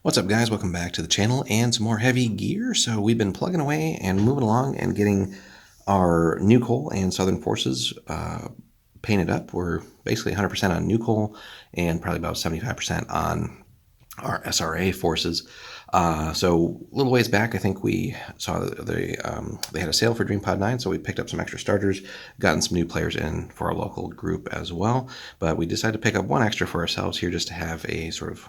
What's up, guys? Welcome back to the channel and some more heavy gear. So we've been plugging away and moving along and getting our New Coal and Southern Forces painted up. We're basically 100% on New Coal and probably about 75% on our SRA forces. So a little ways back, I think we saw that they had a sale for DreamPod 9, so we picked up some extra starters, gotten some new players in for our local group as well. But we decided to pick up one extra for ourselves here just to have a sort of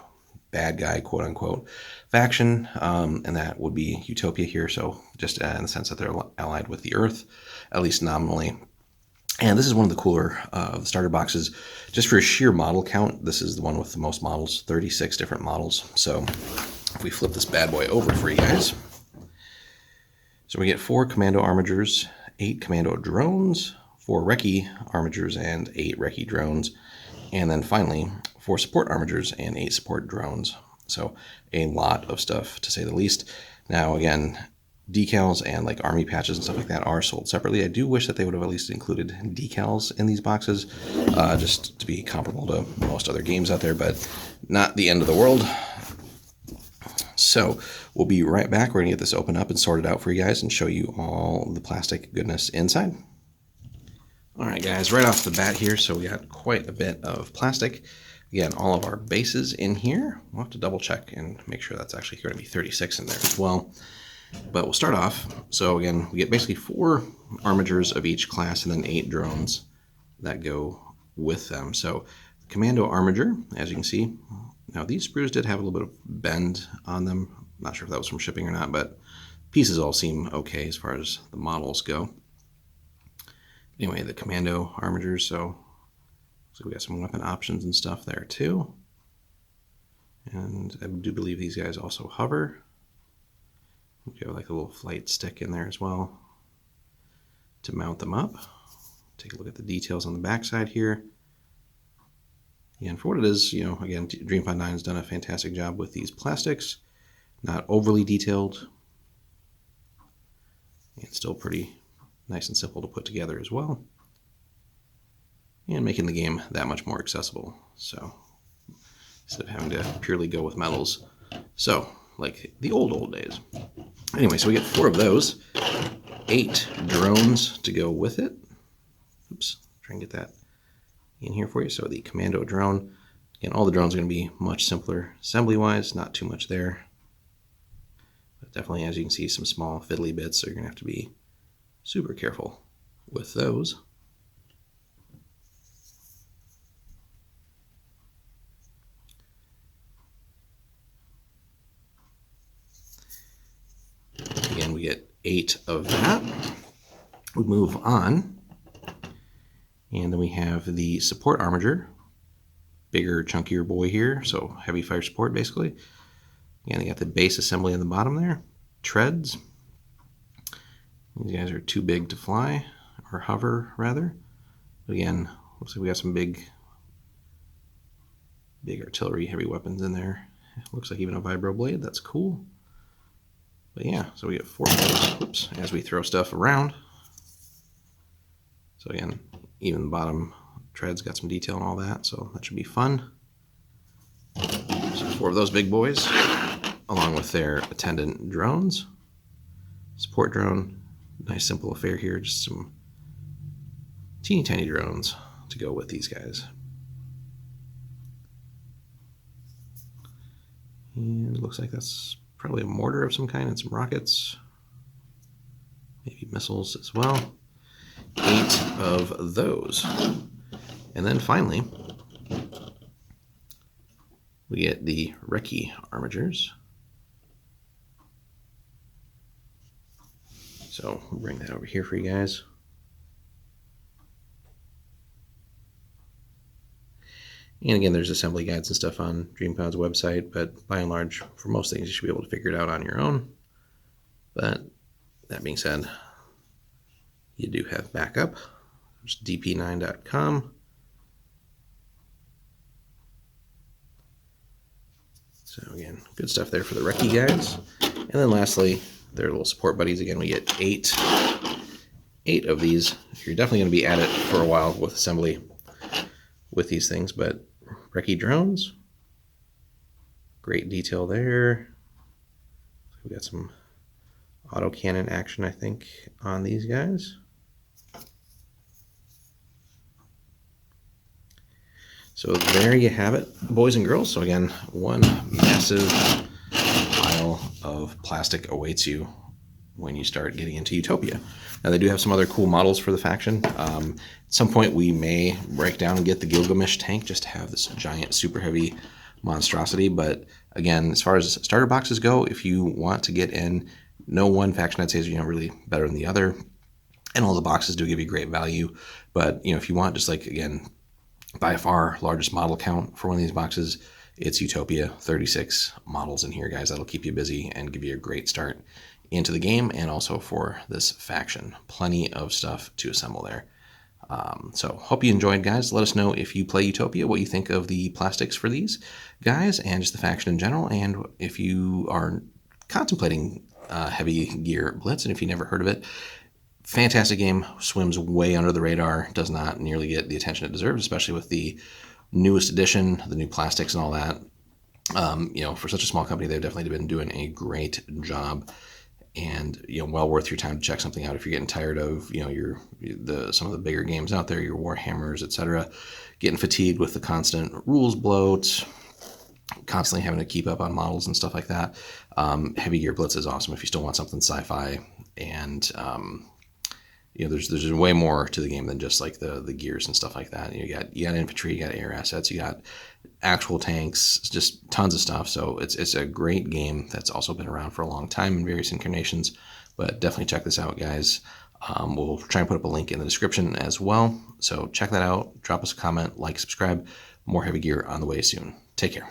bad guy, quote unquote, faction, and that would be Utopia here. So just in the sense that they're allied with the Earth, at least nominally. And this is one of the cooler of the starter boxes. Just for a sheer model count, this is the one with the most models, 36 different models. So if we flip this bad boy over for you guys, so we get 4 commando armigers, 8 commando drones, 4 recce armigers, and 8 recce drones. And then finally, 4 support armigers and 8 support drones. So a lot of stuff, to say the least. Now, again, decals and like army patches and stuff like that are sold separately. I do wish that they would have at least included decals in these boxes, just to be comparable to most other games out there, but not the end of the world. So we'll be right back. We're going to get this opened up and sorted out for you guys and show you all the plastic goodness inside. All right, guys, right off the bat here, so we got quite a bit of plastic. Again, all of our bases in here. We'll have to double check and make sure that's actually going to be 36 in there as well. But we'll start off. So again, we get basically 4 armigers of each class and then 8 drones that go with them. So commando armiger, as you can see, now these sprues did have a little bit of bend on them. Not sure if that was from shipping or not, but pieces all seem okay as far as the models go. Anyway, the commando armigers, so we got some weapon options and stuff there too. And I do believe these guys also hover. We have like a little flight stick in there as well to mount them up. Take a look at the details on the backside here. And for what it is, you know, again, DreamPod 9 has done a fantastic job with these plastics. Not overly detailed. And still pretty nice and simple to put together as well. And making the game that much more accessible. So instead of having to purely go with metals. So, like the old days. Anyway, so we get 4 of those. 8 drones to go with it. Oops, try and get that in here for you. So the commando drone. Again, all the drones are going to be much simpler assembly-wise. Not too much there. But definitely, as you can see, some small fiddly bits. So you're going to have to be super careful with those. Again, we get 8 of that. We move on. And then we have the support armiger. Bigger, chunkier boy here. So heavy fire support, basically. Again, they got the base assembly on the bottom there. Treads. These guys are too big to fly, or hover, rather. But again, looks like we got some big artillery, heavy weapons in there. Looks like even a vibro blade. That's cool. But yeah, so we get 4 of those, whoops, as we throw stuff around. So again, even the bottom treads got some detail and all that, so that should be fun. So 4 of those big boys, along with their attendant drones. Support drone, nice simple affair here, just some teeny tiny drones to go with these guys. And it looks like that's probably a mortar of some kind and some rockets. Maybe missiles as well. 8 of those. And then finally, we get the recce armigers. So we'll bring that over here for you guys. And again, there's assembly guides and stuff on DreamPod's website, but by and large, for most things, you should be able to figure it out on your own. But that being said, you do have backup. There's dp9.com. So again, good stuff there for the recce guys. And then lastly, their little support buddies. Again, we get 8 of these. You're definitely going to be at it for a while with assembly with these things, but recce drones, Great detail there. We got some autocannon action, I think, on these guys. So there you have it, boys and girls. So again, one massive pile of plastic awaits you when you start getting into Utopia. Now they do have some other cool models for the faction. At some point we may break down and get the Gilgamesh tank just to have this giant super heavy monstrosity. But again, as far as starter boxes go, if you want to get in, no one faction I'd say is really better than the other. And all the boxes do give you great value. But if you want just like, again, by far largest model count for one of these boxes, it's Utopia. 36 models in here, guys. That'll keep you busy and give you a great start into the game, and also for this faction. Plenty of stuff to assemble there. So hope you enjoyed, guys. Let us know if you play Utopia, what you think of the plastics for these guys and just the faction in general, and if you are contemplating Heavy Gear Blitz, and if you never heard of it. Fantastic game, swims way under the radar, does not nearly get the attention it deserves, especially with the newest edition, the new plastics and all that. For such a small company, they've definitely been doing a great job, and well worth your time to check something out if you're getting tired of some of the bigger games out there, your Warhammers, etc. Getting fatigued with the constant rules bloat, constantly having to keep up on models and stuff like that. Heavy Gear Blitz is awesome if you still want something sci-fi, and there's way more to the game than just like the gears and stuff like that. You got infantry, you got air assets, you got actual tanks, just tons of stuff. So it's a great game that's also been around for a long time in various incarnations. But definitely check this out, guys. We'll try and put up a link in the description as well. So check that out. Drop us a comment, like, subscribe. More Heavy Gear on the way soon. Take care.